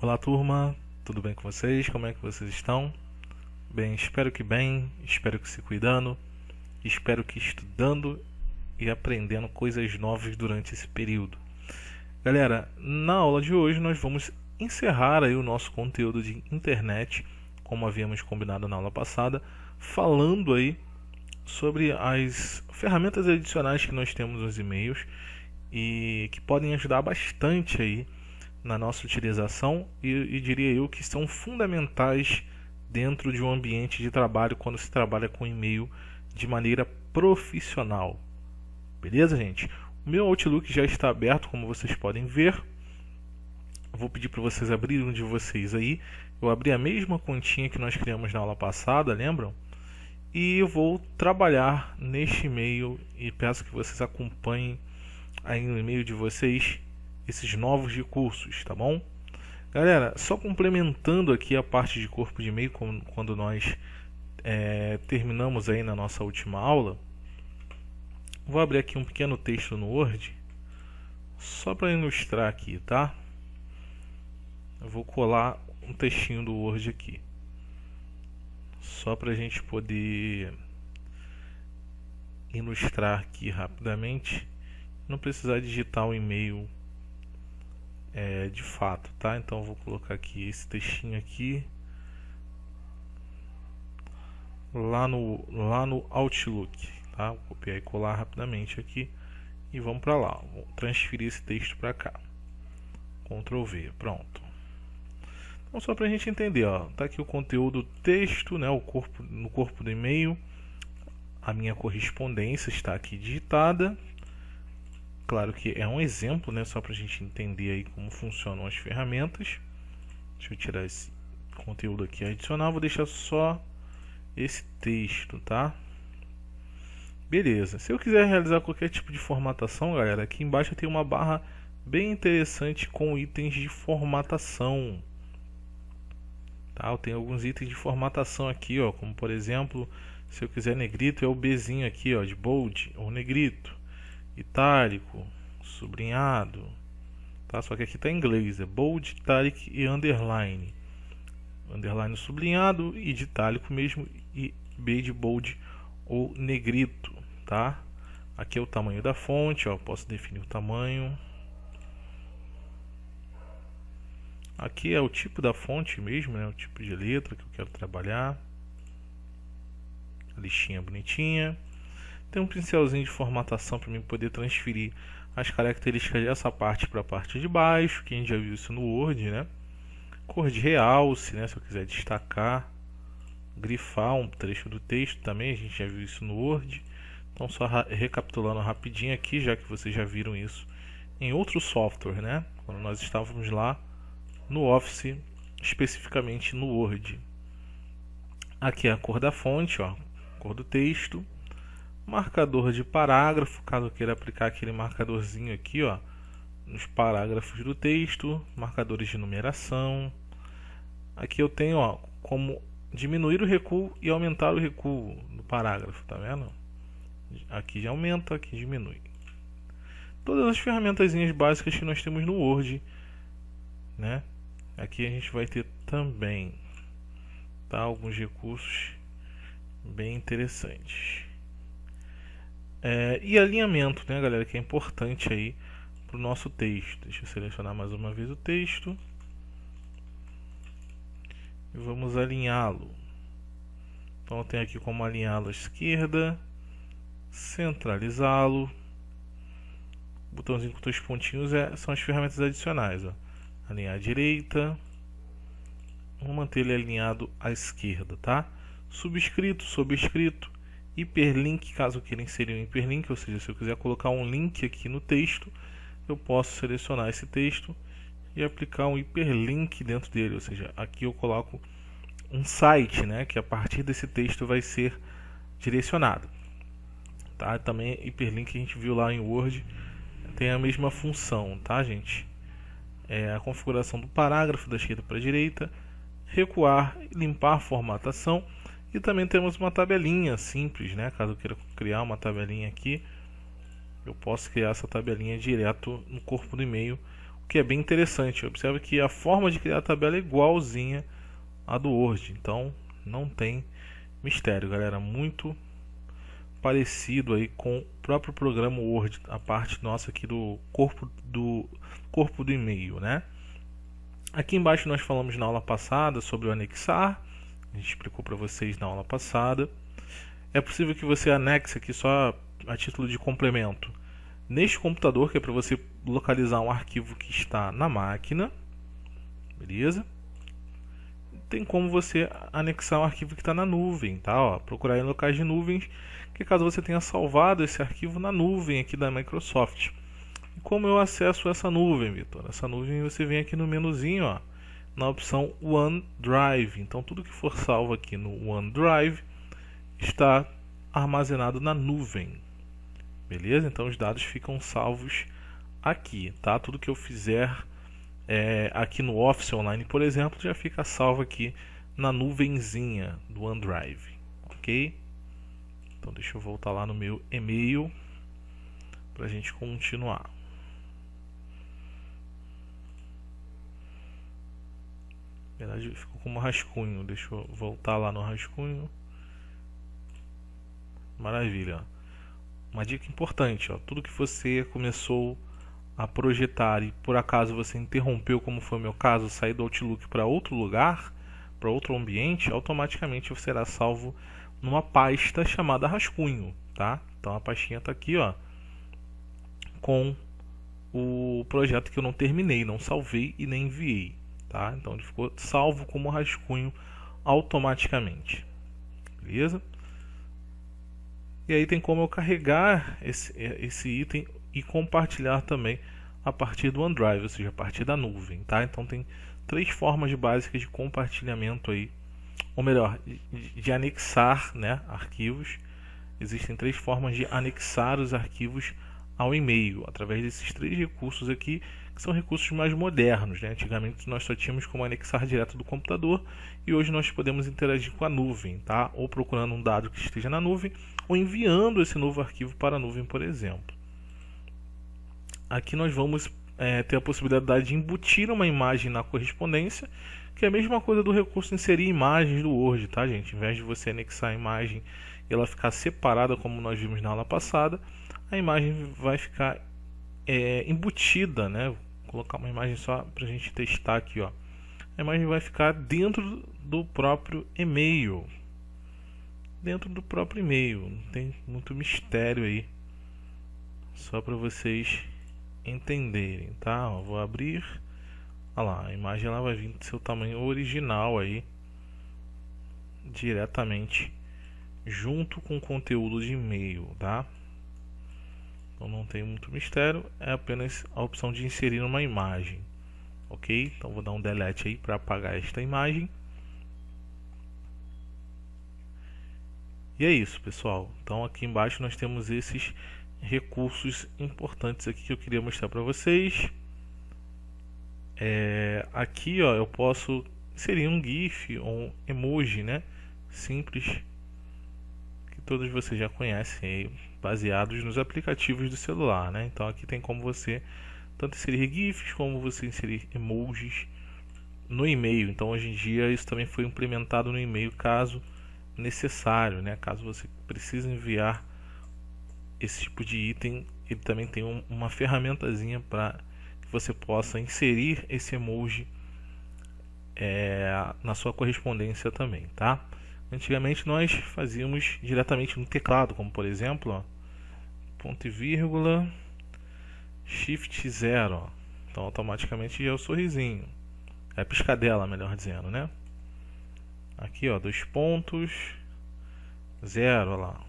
Olá turma, tudo bem com vocês? Como é que vocês estão? Bem, espero que se cuidando, espero que estudando e aprendendo coisas novas durante esse período. Galera, na aula de hoje nós vamos encerrar aí o nosso conteúdo de internet, como havíamos combinado na aula passada, falando aí sobre as ferramentas adicionais que nós temos nos e-mails e que podem ajudar bastante aí na nossa utilização e diria eu que são fundamentais dentro de um ambiente de trabalho quando se trabalha com e-mail de maneira profissional. Beleza, gente? O meu Outlook já está aberto, como vocês podem ver. Vou pedir para vocês abrirem um de vocês aí. Eu abri a mesma continha que nós criamos na aula passada, lembram? E eu vou trabalhar neste e-mail e peço que vocês acompanhem aí no e-mail de vocês esses novos recursos, tá bom? Galera, só complementando aqui a parte de corpo de e-mail, quando nós terminamos aí na nossa última aula, vou abrir aqui um pequeno texto no Word, só para ilustrar aqui, tá? Eu vou colar um textinho do Word aqui, só para a gente poder ilustrar aqui rapidamente, não precisar digitar o e-mail de fato, tá? Então eu vou colocar aqui esse textinho aqui lá no Outlook, tá? Vou copiar e colar rapidamente aqui e vamos para lá. Vou transferir esse texto para cá. Ctrl V, pronto. Então só para a gente entender, ó, tá aqui o conteúdo texto, né? No corpo do e-mail, a minha correspondência está aqui digitada. Claro que é um exemplo, né, só para a gente entender aí como funcionam as ferramentas. Deixa eu tirar esse conteúdo aqui adicional, vou deixar só esse texto, tá? Beleza. Se eu quiser realizar qualquer tipo de formatação, galera, aqui embaixo tem uma barra bem interessante com itens de formatação. Tá? Eu tenho alguns itens de formatação aqui, ó, como por exemplo, se eu quiser negrito, é o Bzinho aqui, ó, de bold ou negrito. Itálico, sublinhado, tá? Só que aqui está em inglês, é bold, italic e underline. Underline sublinhado e de itálico mesmo, e B de bold ou negrito, tá? Aqui é o tamanho da fonte, ó, posso definir o tamanho. Aqui é o tipo da fonte mesmo, né? O tipo de letra que eu quero trabalhar. A listinha bonitinha. Tem um pincelzinho de formatação para mim poder transferir as características dessa parte para a parte de baixo, que a gente já viu isso no Word, né? Cor de realce, né? Se eu quiser destacar, grifar um trecho do texto também, a gente já viu isso no Word. Então só recapitulando rapidinho aqui, já que vocês já viram isso em outro software, né? Quando nós estávamos lá no Office, especificamente no Word. Aqui é a cor da fonte, ó, cor do texto. Marcador de parágrafo, caso eu queira aplicar aquele marcadorzinho aqui, ó, nos parágrafos do texto, marcadores de numeração. Aqui eu tenho, ó, como diminuir o recuo e aumentar o recuo do parágrafo, tá vendo? Aqui já aumenta, aqui diminui. Todas as ferramentazinhas básicas que nós temos no Word, né? Aqui a gente vai ter também, tá, alguns recursos bem interessantes. E alinhamento, né, galera, que é importante aí para o nosso texto. Deixa eu selecionar mais uma vez o texto e vamos alinhá-lo. Então eu tenho aqui como alinhá-lo à esquerda, centralizá-lo. O botãozinho com dois pontinhos são as ferramentas adicionais, ó. Alinhar à direita, vamos manter ele alinhado à esquerda, tá? Subscrito, sobrescrito, hiperlink, caso eu queira inserir um hiperlink, ou seja, se eu quiser colocar um link aqui no texto, eu posso selecionar esse texto e aplicar um hiperlink dentro dele, ou seja, aqui eu coloco um site, né, que a partir desse texto vai ser direcionado, tá? Também hiperlink a gente viu lá em Word, tem a mesma função, tá, gente? É a configuração do parágrafo da esquerda para a direita, recuar, limpar a formatação. E também temos uma tabelinha simples, né? Caso eu queira criar uma tabelinha aqui, eu posso criar essa tabelinha direto no corpo do e-mail, que é bem interessante. Observe que a forma de criar a tabela é igualzinha à do Word, então não tem mistério, galera. Muito parecido aí com o próprio programa Word, a parte nossa aqui do corpo do e-mail, né? Aqui embaixo nós falamos na aula passada sobre o anexar. A gente explicou para vocês na aula passada. É possível que você anexe aqui só a título de complemento neste computador, que é para você localizar um arquivo que está na máquina, beleza? Tem como você anexar um arquivo que está na nuvem, tá? Ó, procurar em locais de nuvens, que caso você tenha salvado esse arquivo na nuvem aqui da Microsoft. E como eu acesso essa nuvem, Vitor? Essa nuvem você vem aqui no menuzinho, ó, na opção OneDrive. Então tudo que for salvo aqui no OneDrive está armazenado na nuvem, beleza? Então os dados ficam salvos aqui, tá? Tudo que eu fizer aqui no Office Online, por exemplo, já fica salvo aqui na nuvenzinha do OneDrive, ok? Então deixa eu voltar lá no meu e-mail para a gente continuar. Na verdade ficou como rascunho, deixa eu voltar lá no rascunho. Maravilha. Uma dica importante, ó, tudo que você começou a projetar e por acaso você interrompeu, como foi o meu caso, sair do Outlook para outro lugar, para outro ambiente, automaticamente será salvo numa pasta chamada rascunho, tá? Então a pastinha está aqui, ó, com o projeto que eu não terminei, não salvei e nem enviei, tá? Então ele ficou salvo como rascunho automaticamente, beleza? E aí tem como eu carregar esse item e compartilhar também a partir do OneDrive, ou seja, a partir da nuvem, tá? Então tem 3 formas básicas de compartilhamento aí, ou melhor, de anexar, né, arquivos. Existem 3 formas de anexar os arquivos ao e-mail, através desses 3 recursos aqui, que são recursos mais modernos, né? Antigamente nós só tínhamos como anexar direto do computador e hoje nós podemos interagir com a nuvem, tá? Ou procurando um dado que esteja na nuvem, ou enviando esse novo arquivo para a nuvem, por exemplo. Aqui nós vamos ter a possibilidade de embutir uma imagem na correspondência, que é a mesma coisa do recurso inserir imagens do Word, tá, gente? Em vez de você anexar a imagem e ela ficar separada, como nós vimos na aula passada, a imagem vai ficar embutida, né? Vou colocar uma imagem só para a gente testar aqui, ó. A imagem vai ficar dentro do próprio e-mail. Dentro do próprio e-mail, não tem muito mistério aí. Só para vocês entenderem, tá? Ó, vou abrir. Olha lá, a imagem ela vai vir do seu tamanho original aí, diretamente junto com o conteúdo de e-mail, tá? Então não tem muito mistério, é apenas a opção de inserir uma imagem, ok? Então vou dar um delete aí para apagar esta imagem. E é isso, pessoal. Então aqui embaixo nós temos esses recursos importantes aqui que eu queria mostrar para vocês. Aqui, ó, eu posso inserir um GIF ou um emoji, né? Simples, que todos vocês já conhecem aí, baseados nos aplicativos do celular, né? Então aqui tem como você tanto inserir GIFs como você inserir emojis no e-mail. Então hoje em dia isso também foi implementado no e-mail caso necessário, né? Caso você precise enviar esse tipo de item, ele também tem uma ferramentazinha para que você possa inserir esse emoji na sua correspondência também, tá? Antigamente nós fazíamos diretamente no teclado, como por exemplo, ó, ponto e vírgula, shift 0, ó. Então automaticamente já é o sorrisinho, é a piscadela, melhor dizendo, né? Aqui, ó, 2 pontos, 0, ó lá,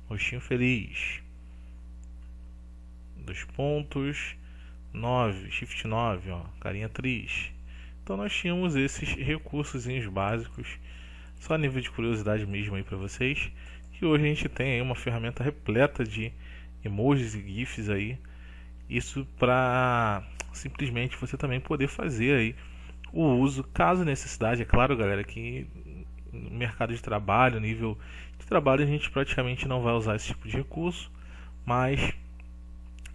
rostinho feliz. 2 pontos, 9, shift 9, ó, carinha triste. Então nós tínhamos esses recursos básicos, só a nível de curiosidade mesmo aí para vocês, que hoje a gente tem aí uma ferramenta repleta de emojis e GIFs aí. Isso para simplesmente você também poder fazer aí o uso, caso necessidade. É claro, galera, que no mercado de trabalho, nível de trabalho, a gente praticamente não vai usar esse tipo de recurso, mas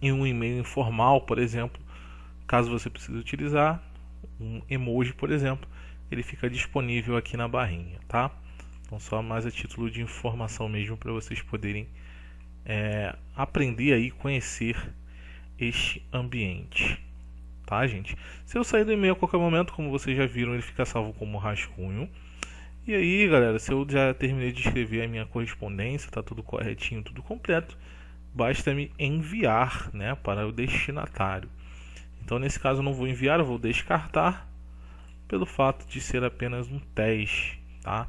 em um e-mail informal, por exemplo, Caso você precise utilizar um emoji, por exemplo, ele fica disponível aqui na barrinha, tá? Então só mais a título de informação mesmo para vocês poderem aprender aí, conhecer este ambiente, tá, gente? Se eu sair do e-mail a qualquer momento, como vocês já viram, ele fica salvo como rascunho. E aí, galera, se eu já terminei de escrever a minha correspondência, tá tudo corretinho, tudo completo, basta me enviar, né, para o destinatário. Então, nesse caso, eu não vou enviar, eu vou descartar pelo fato de ser apenas um teste, tá?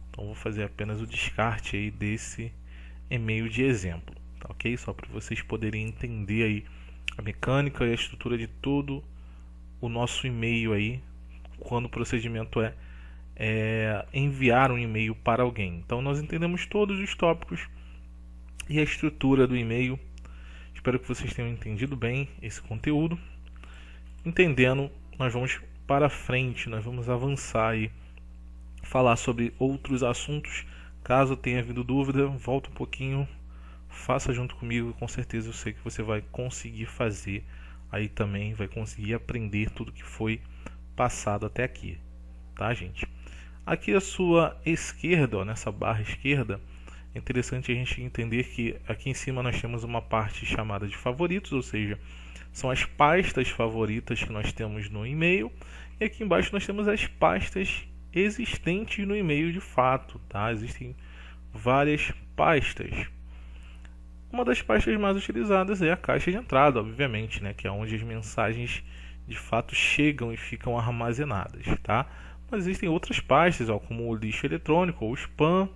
Então, vou fazer apenas o descarte aí desse e-mail de exemplo, tá ok? Só para vocês poderem entender aí a mecânica e a estrutura de todo o nosso e-mail aí, quando o procedimento é enviar um e-mail para alguém. Então nós entendemos todos os tópicos e a estrutura do e-mail. Espero que vocês tenham entendido bem esse conteúdo. Entendendo, nós vamos para frente, nós vamos avançar e falar sobre outros assuntos. Caso tenha havido dúvida, volta um pouquinho, faça junto comigo, com certeza eu sei que você vai conseguir fazer aí também, vai conseguir aprender tudo que foi passado até aqui, tá, gente? Aqui à sua esquerda, ó, nessa barra esquerda, é interessante a gente entender que aqui em cima nós temos uma parte chamada de favoritos, ou seja, são as pastas favoritas que nós temos no e-mail, e aqui embaixo nós temos as pastas existentes no e-mail de fato, tá? Existem várias pastas. Uma das pastas mais utilizadas é a caixa de entrada, obviamente, né? Que é onde as mensagens de fato chegam e ficam armazenadas, tá? Mas existem outras pastas, ó, como o lixo eletrônico ou spam.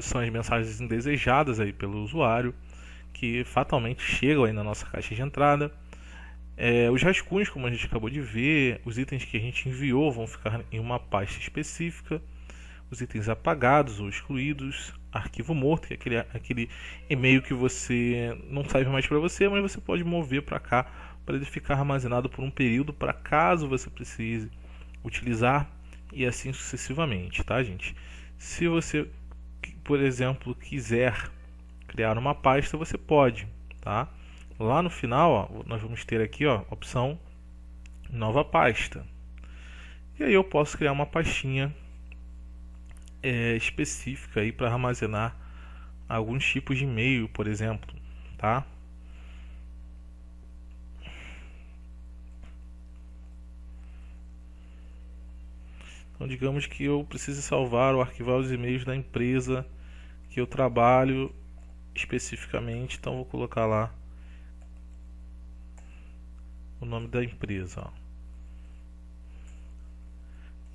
São as mensagens indesejadas aí pelo usuário, que fatalmente chegam aí na nossa caixa de entrada. Os rascunhos, como a gente acabou de ver, os itens que a gente enviou vão ficar em uma pasta específica. Os itens apagados ou excluídos, arquivo morto, que é aquele e-mail que você não serve mais para você, mas você pode mover para cá para ele ficar armazenado por um período, para caso você precise utilizar, e assim sucessivamente, tá, gente? Se você, por exemplo, quiser criar uma pasta, você pode, tá? Lá no final, ó, nós vamos ter aqui, ó, opção nova pasta. E aí eu posso criar uma pastinha específica aí para armazenar alguns tipos de e-mail, por exemplo, tá? Então, digamos que eu precise salvar ou arquivar os e-mails da empresa que eu trabalho especificamente, então vou colocar lá o nome da empresa, ó.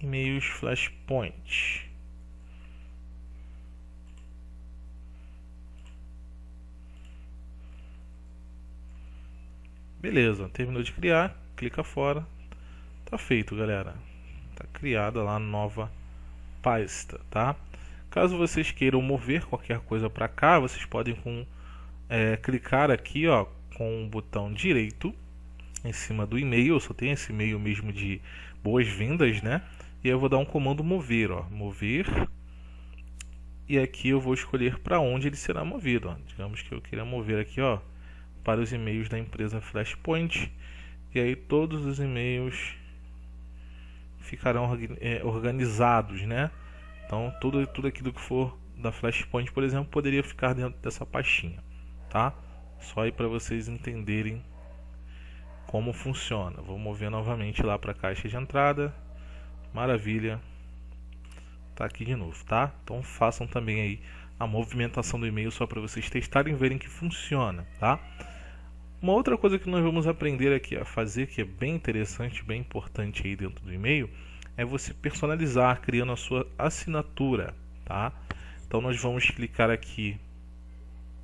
E-mails Flashpoint. Beleza, terminou de criar, clica fora, tá feito, galera. Tá criada lá a nova pasta, tá? Caso vocês queiram mover qualquer coisa para cá, vocês podem clicar aqui, ó, com o botão direito em cima do e-mail. Eu só tenho esse e-mail mesmo de boas-vindas, né? E eu vou dar um comando mover, ó, mover. E aqui eu vou escolher para onde ele será movido, ó. Digamos que eu queira mover aqui, ó, para os e-mails da empresa Flashpoint. E aí todos os e-mails ficarão organizados, né? Então tudo aquilo que for da Flashpoint, por exemplo, poderia ficar dentro dessa pastinha, tá? Só aí para vocês entenderem como funciona. Vou mover novamente lá para a caixa de entrada. Maravilha. Tá aqui de novo, tá? Então façam também aí a movimentação do e-mail só para vocês testarem e verem que funciona, tá? Uma outra coisa que nós vamos aprender aqui a fazer, que é bem interessante, bem importante aí dentro do e-mail, é você personalizar, criando a sua assinatura, tá? Então nós vamos clicar aqui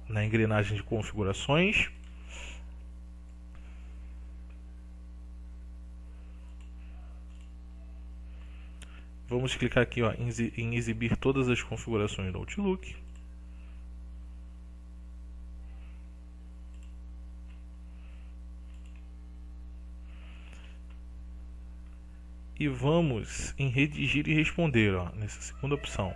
na engrenagem de configurações. Vamos clicar aqui, ó, em exibir todas as configurações do Outlook. E vamos em redigir e responder, ó, nessa segunda opção.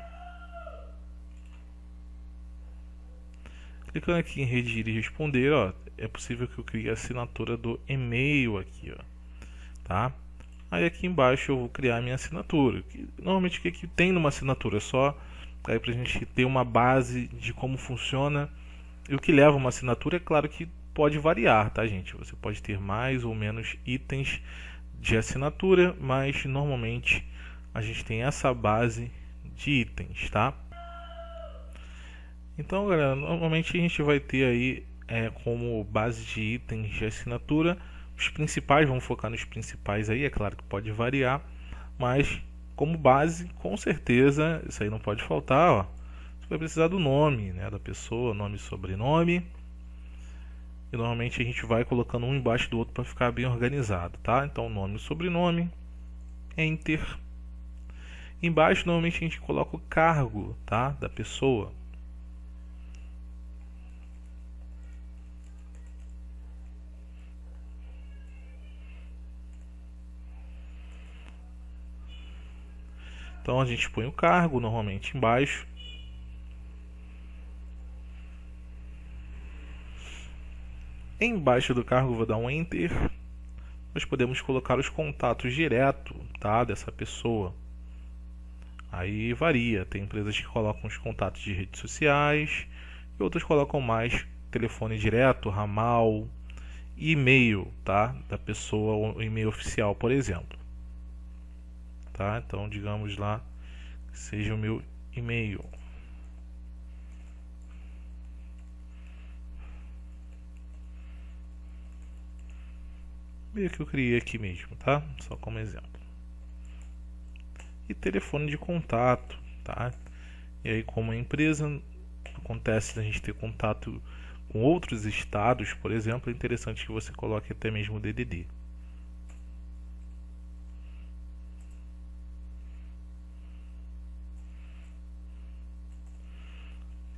Clicando aqui em redigir e responder, ó, é possível que eu crie a assinatura do e-mail aqui, ó, tá? Aí aqui embaixo eu vou criar a minha assinatura. Normalmente o que tem numa assinatura? Só aí pra gente ter uma base de como funciona. E o que leva uma assinatura, é claro que pode variar, tá, gente? Você pode ter mais ou menos itens de assinatura, mas normalmente a gente tem essa base de itens, tá? Então, galera, normalmente a gente vai ter aí como base de itens de assinatura os principais, vamos focar nos principais aí, é claro que pode variar, mas como base, com certeza, isso aí não pode faltar, ó. Você vai precisar do nome, né, da pessoa, nome e sobrenome. E normalmente a gente vai colocando um embaixo do outro para ficar bem organizado, tá? Então, nome e sobrenome, Enter. Embaixo, normalmente a gente coloca o cargo, tá, da pessoa. Então a gente põe o cargo normalmente embaixo. Embaixo do cargo vou dar um Enter. Nós podemos colocar os contatos direto, tá, dessa pessoa. Aí varia, tem empresas que colocam os contatos de redes sociais e outras colocam mais telefone direto, ramal, e e-mail, tá, da pessoa, o e-mail oficial, por exemplo. Tá? Então, digamos lá que seja o meu e-mail. Meio que eu criei aqui mesmo, tá? Só como exemplo. E telefone de contato, tá? E aí, como a empresa, acontece a gente ter contato com outros estados, por exemplo, é interessante que você coloque até mesmo o DDD.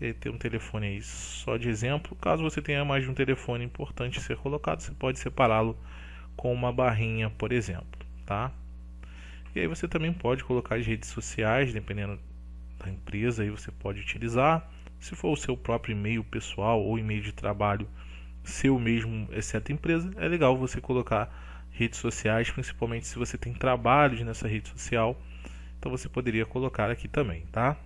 E aí tem um telefone aí só de exemplo. Caso você tenha mais de um telefone importante a ser colocado, você pode separá-lo com uma barrinha, por exemplo, tá? E aí você também pode colocar as redes sociais, dependendo da empresa, aí você pode utilizar. Se for o seu próprio e-mail pessoal ou e-mail de trabalho, seu mesmo, exceto empresa, é legal você colocar redes sociais, principalmente se você tem trabalhos nessa rede social. Então você poderia colocar aqui também, tá?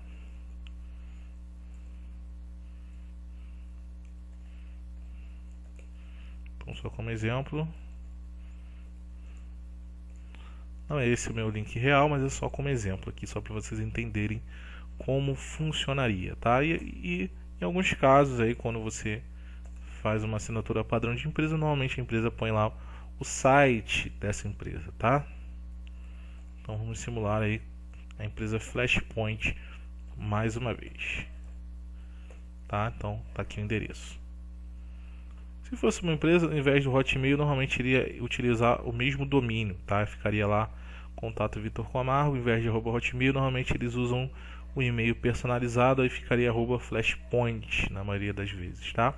Então, só como exemplo. Não é esse o meu link real, mas é só como exemplo aqui, só para vocês entenderem como funcionaria, tá? E em alguns casos aí, quando você faz uma assinatura padrão de empresa, normalmente a empresa põe lá o site dessa empresa, tá? Então vamos simular aí a empresa Flashpoint mais uma vez, tá? Então tá aqui o endereço. Se fosse uma empresa, ao invés do Hotmail, normalmente iria utilizar o mesmo domínio, tá? Ficaria lá contato Vitor Camargo, ao invés de @hotmail, normalmente eles usam o e-mail personalizado, aí ficaria @flashpoint na maioria das vezes, tá?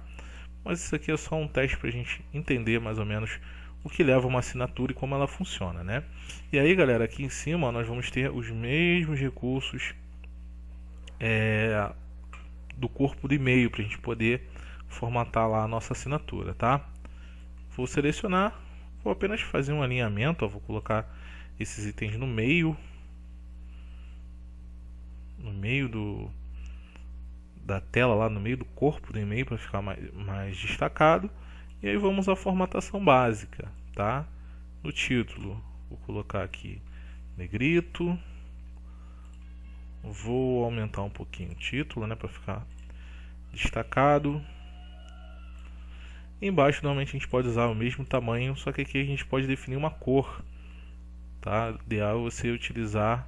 Mas isso aqui é só um teste para a gente entender mais ou menos o que leva uma assinatura e como ela funciona, né? E aí, galera, aqui em cima nós vamos ter os mesmos recursos do corpo do e-mail para a gente poder formatar lá a nossa assinatura, tá? Vou selecionar, vou apenas fazer um alinhamento, ó, vou colocar esses itens no meio da tela, lá no meio do corpo do e-mail para ficar mais destacado. E aí vamos à formatação básica, tá? No título, vou colocar aqui negrito. Vou aumentar um pouquinho o título, né, para ficar destacado. Embaixo normalmente a gente pode usar o mesmo tamanho, só que aqui a gente pode definir uma cor, tá? O ideal é você utilizar,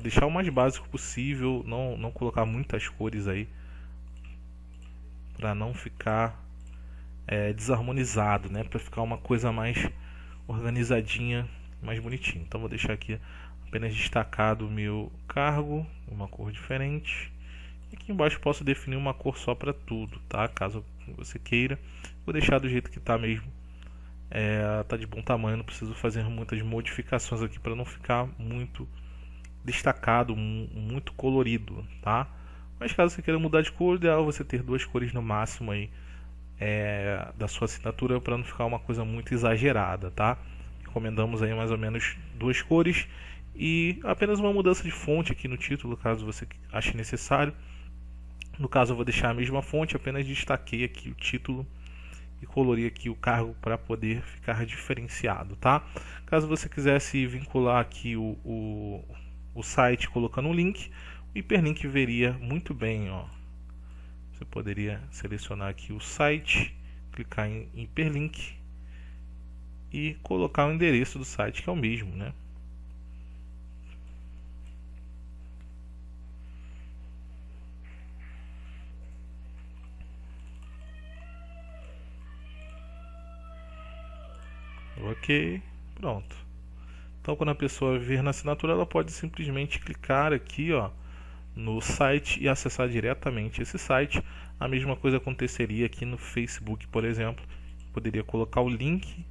deixar o mais básico possível, não colocar muitas cores aí, para não ficar desarmonizado, né? Para ficar uma coisa mais organizadinha, mais bonitinho. Então vou deixar aqui apenas destacado o meu cargo, uma cor diferente. Aqui embaixo posso definir uma cor só para tudo, tá? Caso você queira, vou deixar do jeito que está mesmo. Tá de bom tamanho, não preciso fazer muitas modificações aqui para não ficar muito destacado, muito colorido, tá? Mas caso você queira mudar de cor, o ideal é você ter 2 cores no máximo aí da sua assinatura, para não ficar uma coisa muito exagerada, tá? Recomendamos aí mais ou menos 2 cores e apenas uma mudança de fonte aqui no título, caso você ache necessário. No caso eu vou deixar a mesma fonte, apenas destaquei aqui o título e colori aqui o cargo para poder ficar diferenciado, tá? Caso você quisesse vincular aqui o site colocando um link, o hiperlink veria muito bem, ó. Você poderia selecionar aqui o site, clicar em hiperlink e colocar o endereço do site, que é o mesmo, né? Ok, pronto. Então, quando a pessoa vir na assinatura, ela pode simplesmente clicar aqui, ó, no site e acessar diretamente esse site. A mesma coisa aconteceria aqui no Facebook, por exemplo. Poderia colocar o link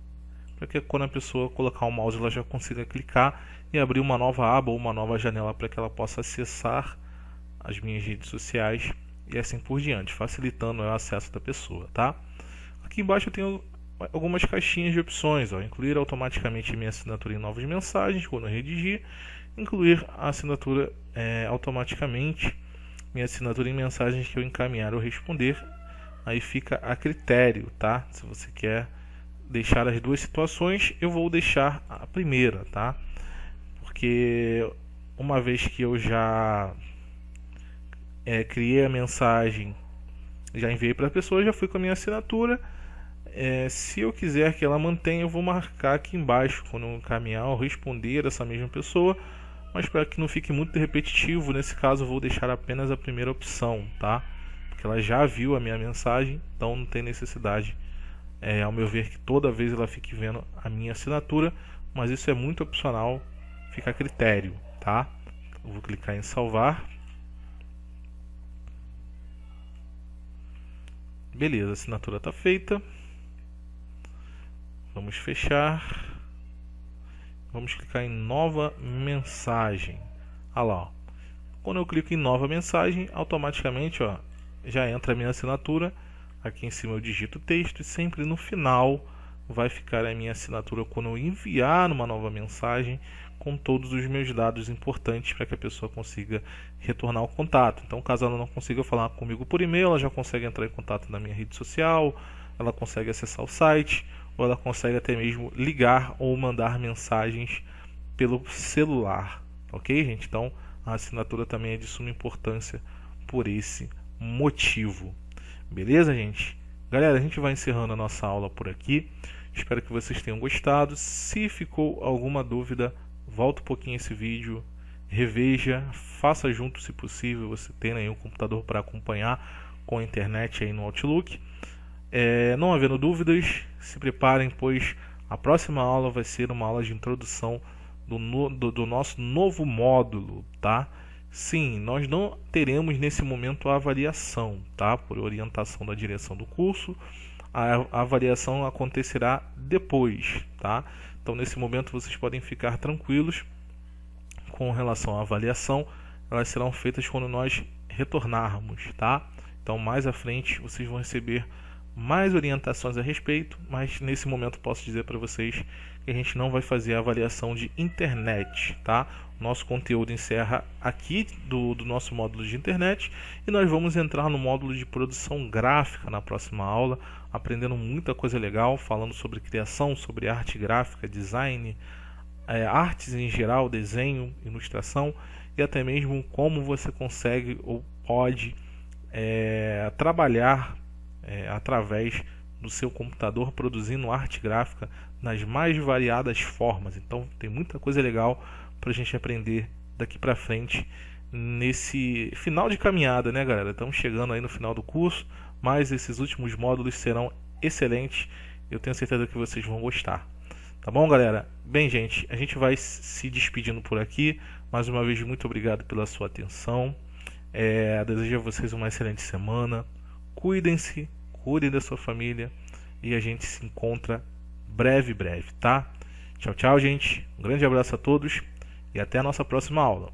para que quando a pessoa colocar o mouse ela já consiga clicar e abrir uma nova aba ou uma nova janela para que ela possa acessar as minhas redes sociais e assim por diante, facilitando o acesso da pessoa, tá? Aqui embaixo eu tenho algumas caixinhas de opções, ó. Incluir automaticamente minha assinatura em novas mensagens quando eu redigir, incluir a assinatura automaticamente minha assinatura em mensagens que eu encaminhar ou responder. Aí fica a critério, tá? Se você quer deixar as duas situações, eu vou deixar a primeira, tá? Porque uma vez que eu já criei a mensagem, já enviei para a pessoa, já fui com a minha assinatura. Se eu quiser que ela mantenha, eu vou marcar aqui embaixo quando eu encaminhar ou responder essa mesma pessoa, mas para que não fique muito repetitivo, nesse caso eu vou deixar apenas a primeira opção, tá? Porque ela já viu a minha mensagem, então não tem necessidade, ao meu ver, que toda vez ela fique vendo a minha assinatura, mas isso é muito opcional, fica a critério, tá? Eu vou clicar em salvar. Beleza, a assinatura está feita. Vamos fechar. Vamos clicar em nova mensagem. Olha lá, ó. Quando eu clico em nova mensagem, automaticamente, ó, já entra a minha assinatura. Aqui em cima eu digito o texto e sempre no final vai ficar a minha assinatura quando eu enviar uma nova mensagem com todos os meus dados importantes para que a pessoa consiga retornar o contato. Então, caso ela não consiga falar comigo por e-mail, ela já consegue entrar em contato na minha rede social, ela consegue acessar o site, ou ela consegue até mesmo ligar ou mandar mensagens pelo celular, ok, gente? Então, a assinatura também é de suma importância por esse motivo. Beleza, gente? Galera, a gente vai encerrando a nossa aula por aqui. Espero que vocês tenham gostado. Se ficou alguma dúvida, volta um pouquinho esse vídeo, reveja, faça junto se possível. Você tem aí um computador para acompanhar com a internet aí no Outlook. Não havendo dúvidas, se preparem, pois a próxima aula vai ser uma aula de introdução do nosso novo módulo, tá? Sim, nós não teremos nesse momento a avaliação, tá? Por orientação da direção do curso, a avaliação acontecerá depois, tá? Então, nesse momento, vocês podem ficar tranquilos com relação à avaliação. Elas serão feitas quando nós retornarmos, tá? Então, mais à frente, vocês vão receber mais orientações a respeito, mas nesse momento posso dizer para vocês que a gente não vai fazer a avaliação de internet, tá? Nosso conteúdo encerra aqui do nosso módulo de internet e nós vamos entrar no módulo de produção gráfica na próxima aula, aprendendo muita coisa legal, falando sobre criação, sobre arte gráfica, design, artes em geral, desenho, ilustração e até mesmo como você consegue ou pode trabalhar através do seu computador produzindo arte gráfica nas mais variadas formas. Então tem muita coisa legal para a gente aprender daqui para frente nesse final de caminhada, né, galera? Estamos chegando aí no final do curso, mas esses últimos módulos serão excelentes. Eu tenho certeza que vocês vão gostar. Tá bom, galera? Bem, gente, a gente vai se despedindo por aqui. Mais uma vez, muito obrigado pela sua atenção. Desejo a vocês uma excelente semana. Cuidem-se, cuidem da sua família e a gente se encontra breve, tá? Tchau, tchau, gente. Um grande abraço a todos e até a nossa próxima aula.